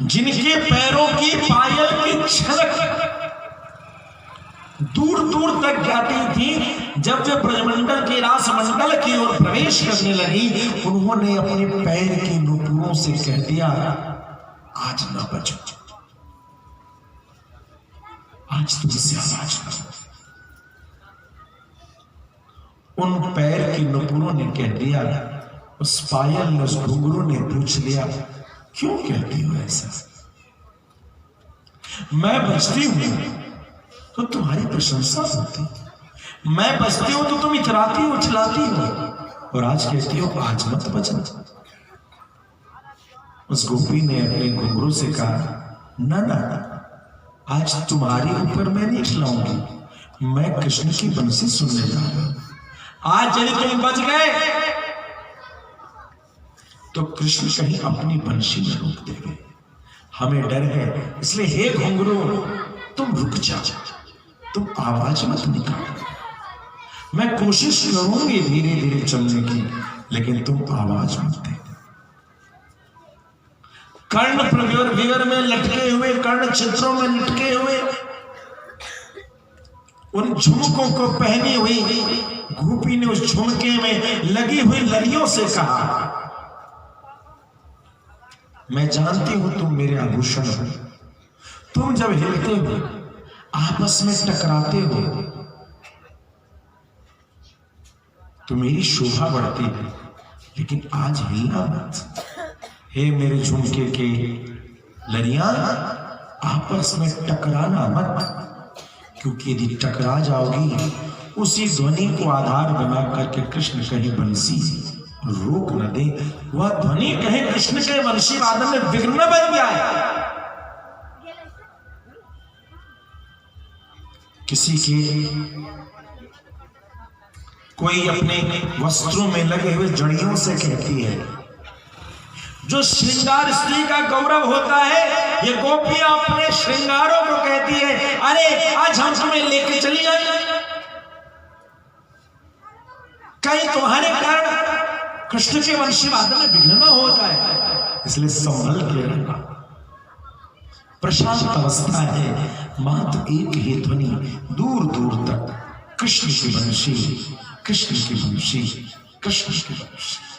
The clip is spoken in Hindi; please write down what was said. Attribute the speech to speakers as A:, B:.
A: जिनके पैरों की पायल की छलक दूर दूर तक जाती थी। जब वे ब्रजमंडल के रासमंडल की ओर प्रवेश करने लगी, उन्होंने अपने पैर के नुपुरों से कह दिया, आज ना बचो, आज तुमसे आवाज ना। उन पैर के नुपुरों ने कह दिया, उस पायल ने, उस घुंघरू ने पूछ लिया, क्यों कहती हो ऐसा? मैं बचती हूं तो तुम्हारी प्रशंसा होती, मैं बचती हूं तो तुम इतराती हो, उछलाती हो, और आज कहती हो आज मत बचना। उस गोपी ने अपने घुंघरू से कहा, ना ना, आज तुम्हारे ऊपर मैं नहीं खिलाऊंगी, मैं कृष्ण की बंसी सुनने जा रहा हूं। आज यदि तुम बच गए तो कृष्ण कहीं अपनी बंशी में रोक देंगे, हमें डर है। इसलिए हे घुंघरू, तुम रुक जाओ, तुम आवाज मत निकालो। मैं कोशिश करूंगी धीरे धीरे चलने की, लेकिन तुम आवाज मत दे। कर्ण प्रविवर में लटके हुए, कर्ण छिद्रों में लटके हुए, उन झुमकों को पहनी हुई गोपी ने उस झुमके में लगी हुई लड़ियों से कहा, मैं जानती हूं तुम मेरे आभूषण हो, तुम जब हिलते हो, आपस में टकराते हो, तो मेरी शोभा बढ़ती है, लेकिन आज हिलना मत। हे मेरे झुमके के लड़ियां, आपस में टकराना मत, क्योंकि यदि टकरा जाओगी, उसी ध्वनि को आधार बना करके कृष्ण कहीं बंसी रोक न दे, वह ध्वनि कहे कृष्ण के वंशी वादन में विघ्न बन जाए। किसी के कोई अपने वस्त्रों में लगे हुए जड़ियों से कहती है, जो श्रृंगार स्त्री का गौरव होता है, ये गोपियां अपने श्रृंगारों को कहती है, अरे आज हम तुम्हें लेके चली जाए, कहीं तुम्हारे कारण कृष्ण के वंशी वादन में विघ्न न हो जाए। इसलिए संभल के रहना, प्रशांत अवस्था है, मात्र एक ही ध्वनि दूर दूर तक, कृष्ण की वंशी, कृष्ण की वंशी, कृष्ण की वंशी।